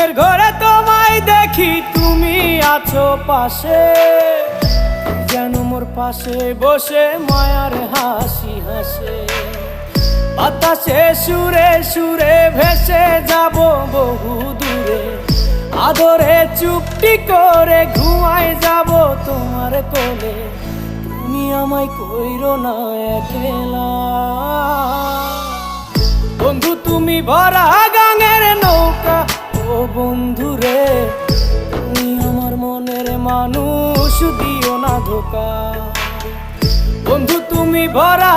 ঘুমের ঘরে তোমায় দেখি, তুমি আছো পাশে, যেন মোর পাশে বসে মায়ার হাসি হাসে। বাতাসে সুরে সুরে ভেসে যাব বহু দূরে, আদরে চুপটি করে ঘুমায় যাব তোমার কোলে। তুমি আমায় কইরো না একলা বন্ধু, তুমি ভরা গাঙের নৌকা। ও বন্ধু রে, তুমি আমার মনের মানুষ, দিও না ধোকা। বন্ধু তুমি ভরা